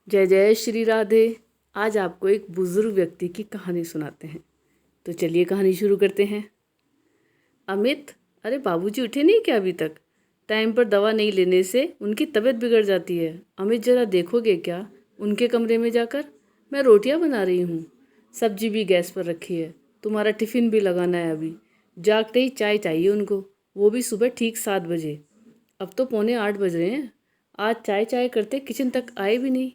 जय जय श्री राधे। आज आपको एक बुजुर्ग व्यक्ति की कहानी सुनाते हैं। तो चलिए कहानी शुरू करते हैं। अमित, अरे बाबूजी उठे नहीं क्या अभी तक? टाइम पर दवा नहीं लेने से उनकी तबीयत बिगड़ जाती है। अमित ज़रा देखोगे क्या उनके कमरे में जाकर? मैं रोटियां बना रही हूँ, सब्जी भी गैस पर रखी है, तुम्हारा टिफ़िन भी लगाना है। अभी जागते ही चाय चाहिए उनको, वो भी सुबह ठीक 7 बजे। अब तो पौने 8 बज रहे हैं। आज चाय चाय करते किचन तक आए भी नहीं।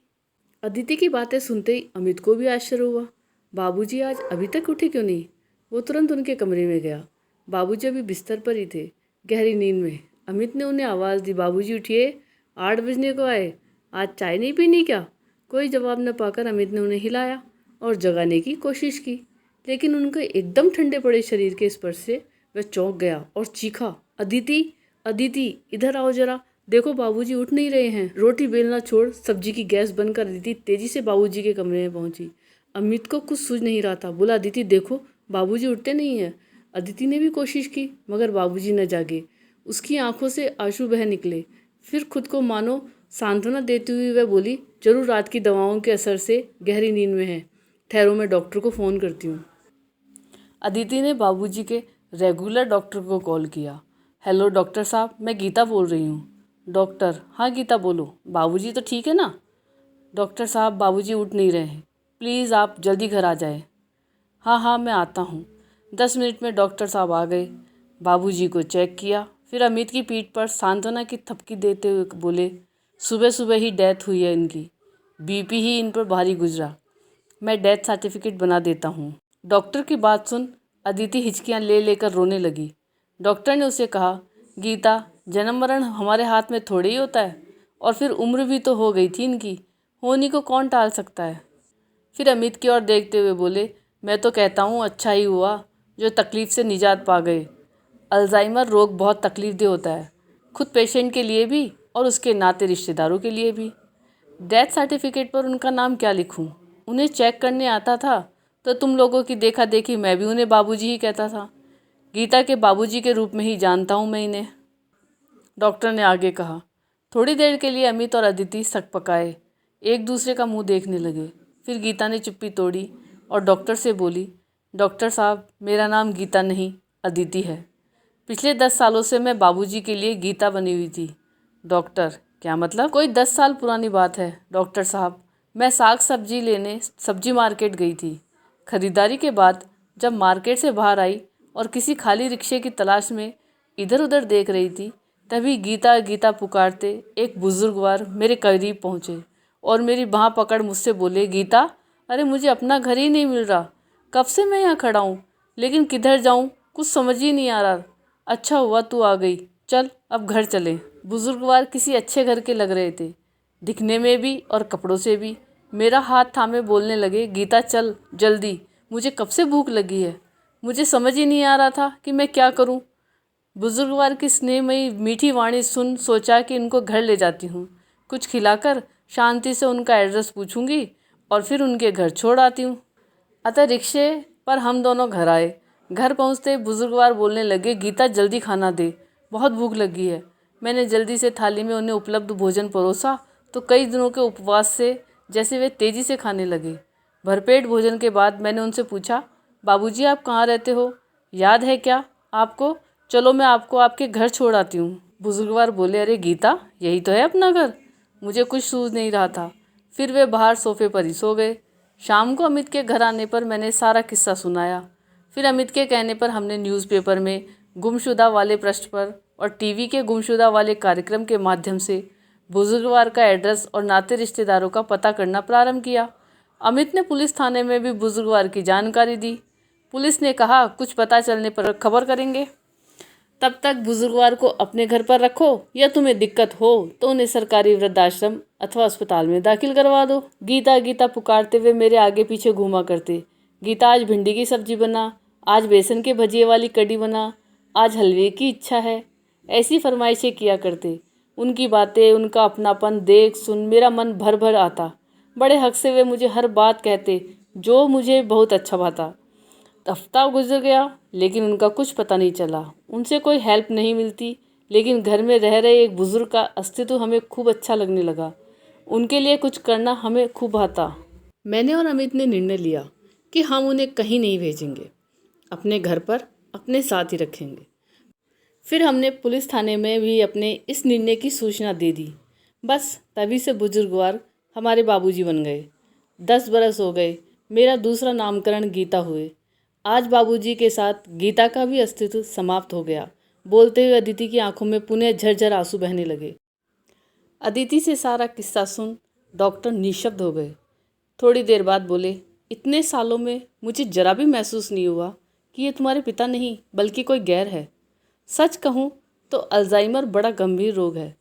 अदिति की बातें सुनते ही अमित को भी आश्चर्य हुआ। बाबूजी आज अभी तक उठे क्यों नहीं? वो तुरंत उनके कमरे में गया। बाबूजी अभी बिस्तर पर ही थे, गहरी नींद में। अमित ने उन्हें आवाज़ दी, बाबूजी उठिए, 8 बजने को आए, आज चाय नहीं पीनी क्या? कोई जवाब न पाकर अमित ने उन्हें हिलाया और जगाने की कोशिश की, लेकिन उनके एकदम ठंडे पड़े शरीर के स्पर्श से वह चौंक गया और चीखा, अदिति, अदिति इधर आओ जरा, देखो बाबूजी उठ नहीं रहे हैं। रोटी बेलना छोड़ सब्जी की गैस बंद कर अदिति तेजी से बाबूजी के कमरे में पहुंची। अमित को कुछ सूझ नहीं रहा था। बोला, अदिति देखो बाबूजी उठते नहीं है। अदिति ने भी कोशिश की मगर बाबूजी न जागे। उसकी आंखों से आंसू बह निकले। फिर खुद को मानो सांत्वना देती हुई वह बोली, जरूर रात की दवाओं के असर से गहरी नींद में है। ठहरो, मैं डॉक्टर को फ़ोन करती हूँ। अदिति ने बाबूजी के रेगुलर डॉक्टर को कॉल किया। हेलो डॉक्टर साहब, मैं गीता बोल रही हूँ। डॉक्टर, हाँ गीता बोलो, बाबूजी तो ठीक है ना? डॉक्टर साहब, बाबूजी उठ नहीं रहे हैं, प्लीज़ आप जल्दी घर आ जाए। हाँ हाँ मैं आता हूँ। 10 मिनट में डॉक्टर साहब आ गए। बाबूजी को चेक किया, फिर अमित की पीठ पर सांत्वना की थपकी देते हुए बोले, सुबह सुबह ही डेथ हुई है इनकी, बीपी ही इन पर भारी गुजरा। मैं डेथ सर्टिफिकेट बना देता हूँ। डॉक्टर की बात सुन अदिति हिचकियाँ ले लेकर रोने लगी। डॉक्टर ने उसे कहा, गीता, जन्म मरण हमारे हाथ में थोड़े ही होता है, और फिर उम्र भी तो हो गई थी इनकी, होनी को कौन टाल सकता है। फिर अमित की ओर देखते हुए बोले, मैं तो कहता हूँ अच्छा ही हुआ जो तकलीफ़ से निजात पा गए। अल्जाइमर रोग बहुत तकलीफ दे होता है, खुद पेशेंट के लिए भी और उसके नाते रिश्तेदारों के लिए भी। डेथ सर्टिफिकेट पर उनका नाम क्या लिखूं? उन्हें चेक करने आता था तो तुम लोगों की देखा देखी मैं भी उन्हें बाबूजी ही कहता था। गीता के बाबूजी के रूप में ही जानता हूँ मैं इन्हें। डॉक्टर ने आगे कहा। थोड़ी देर के लिए अमित और अदिति सकपकाए एक दूसरे का मुंह देखने लगे। फिर गीता ने चुप्पी तोड़ी और डॉक्टर से बोली, डॉक्टर साहब, मेरा नाम गीता नहीं अदिति है। पिछले 10 सालों से मैं बाबूजी के लिए गीता बनी हुई थी। डॉक्टर, क्या मतलब? कोई 10 साल पुरानी बात है डॉक्टर साहब। मैं साग सब्जी लेने सब्जी मार्केट गई थी। खरीदारी के बाद जब मार्केट से बाहर आई और किसी खाली रिक्शे की तलाश में इधर उधर देख रही थी, तभी गीता गीता पुकारते एक बुजुर्गवार मेरे करीब पहुँचे और मेरी बाँह पकड़ मुझसे बोले, गीता, अरे मुझे अपना घर ही नहीं मिल रहा। कब से मैं यहाँ खड़ा हूँ, लेकिन किधर जाऊँ कुछ समझ ही नहीं आ रहा। अच्छा हुआ तू आ गई, चल अब घर चलें। बुजुर्गवार किसी अच्छे घर के लग रहे थे, दिखने में भी और कपड़ों से भी। मेरा हाथ थामे बोलने लगे, गीता चल जल्दी, मुझे कब से भूख लगी है। मुझे समझ ही नहीं आ रहा था कि मैं क्या करूं। बुजुर्गवार की स्नेहमयी मीठी वाणी सुन सोचा कि इनको घर ले जाती हूँ, कुछ खिलाकर शांति से उनका एड्रेस पूछूंगी और फिर उनके घर छोड़ आती हूँ। अतः रिक्शे पर हम दोनों घर आए। घर पहुँचते बुजुर्गवार बोलने लगे, गीता जल्दी खाना दे, बहुत भूख लगी है। मैंने जल्दी से थाली में उन्हें उपलब्ध भोजन परोसा तो कई दिनों के उपवास से जैसे वे तेज़ी से खाने लगे। भरपेट भोजन के बाद मैंने उनसे पूछा, बाबूजी आप कहाँ रहते हो, याद है क्या आपको? चलो मैं आपको आपके घर छोड़ आती हूँ। बुजुर्गवार बोले, अरे गीता, यही तो है अपना घर। मुझे कुछ सूझ नहीं रहा था। फिर वे बाहर सोफे पर ही सो गए। शाम को अमित के घर आने पर मैंने सारा किस्सा सुनाया। फिर अमित के कहने पर हमने न्यूज़पेपर में गुमशुदा वाले पृष्ठ पर और टीवी के गुमशुदा वाले कार्यक्रम के माध्यम से बुजुर्गवार का एड्रेस और नाते रिश्तेदारों का पता करना प्रारंभ किया। अमित ने पुलिस थाने में भी बुजुर्गवार की जानकारी दी। पुलिस ने कहा कुछ पता चलने पर खबर करेंगे। तब तक बुजुर्गवार को अपने घर पर रखो या तुम्हें दिक्कत हो तो उन्हें सरकारी वृद्धाश्रम अथवा अस्पताल में दाखिल करवा दो। गीता गीता पुकारते हुए मेरे आगे पीछे घूमा करते। गीता आज भिंडी की सब्जी बना, आज बेसन के भजिए वाली कड़ी बना, आज हलवे की इच्छा है, ऐसी फरमाइशें किया करते। उनकी बातें, उनका अपनापन देख सुन मेरा मन भर भर आता। बड़े हक से वे मुझे हर बात कहते जो मुझे बहुत अच्छा भाता। हफ्ता गुजर गया लेकिन उनका कुछ पता नहीं चला। उनसे कोई हेल्प नहीं मिलती, लेकिन घर में रह रहे एक बुजुर्ग का अस्तित्व हमें खूब अच्छा लगने लगा। उनके लिए कुछ करना हमें खूब आता। मैंने और अमित ने निर्णय लिया कि हम उन्हें कहीं नहीं भेजेंगे, अपने घर पर अपने साथ ही रखेंगे। फिर हमने पुलिस थाने में भी अपने इस निर्णय की सूचना दे दी। बस तभी से बुजुर्गवार हमारे बाबूजी बन गए। 10 बरस हो गए मेरा दूसरा नामकरण गीता हुए। आज बाबूजी के साथ गीता का भी अस्तित्व समाप्त हो गया। बोलते हुए अदिति की आंखों में पुनः झरझर आंसू बहने लगे। अदिति से सारा किस्सा सुन डॉक्टर निशब्द हो गए। थोड़ी देर बाद बोले, इतने सालों में मुझे जरा भी महसूस नहीं हुआ कि ये तुम्हारे पिता नहीं बल्कि कोई गैर है। सच कहूँ तो अल्जाइमर बड़ा गंभीर रोग है।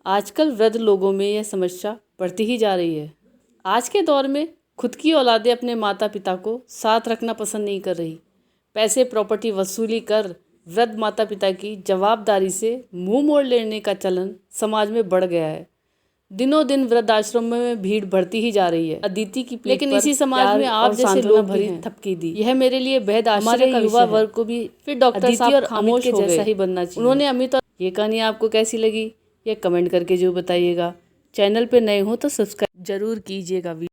आजकल वृद्ध लोगों में यह समस्या बढ़ती ही जा रही है। आज के दौर में खुद की औलादें अपने माता पिता को साथ रखना पसंद नहीं कर रही। पैसे प्रॉपर्टी वसूली कर वृद्ध माता पिता की जवाबदारी से मुंह मोड़ लेने का चलन समाज में बढ़ गया है। दिनों दिन वृद्धाश्रमों में भीड़ बढ़ती ही जा रही है। अदिति की प्लेट लेकिन पर इसी समाज में आप जैसे लोग भरी हैं। थपकी दी। यह मेरे लिए बेहद आश्चर्य का युवा विषय वर्ग है। को भी फिर डॉक्टर अदिति साहब और खामिद खामोश के हो जैसा गए। ही बनना चाहिए। उन्होंने अमित और ये कहानी आपको कैसी लगी यह कमेंट करके जो बताइएगा। चैनल पे नए हो तो सब्सक्राइब जरूर कीजिएगा।